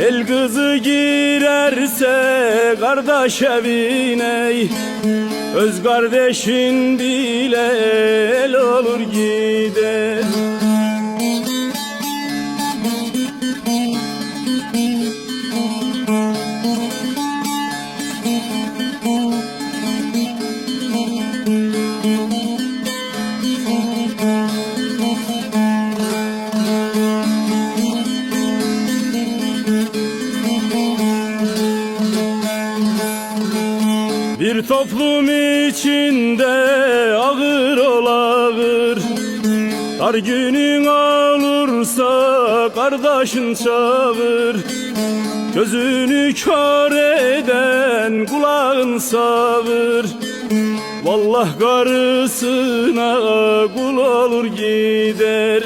El kızı girerse kardeş evine, öz kardeşin bile el olur gider. Bir toplum içinde ağır ol ağır, dar günün olursa kardeşin çağır. Gözünü kör eden kulağın sağır, vallah karısına kul olur gider.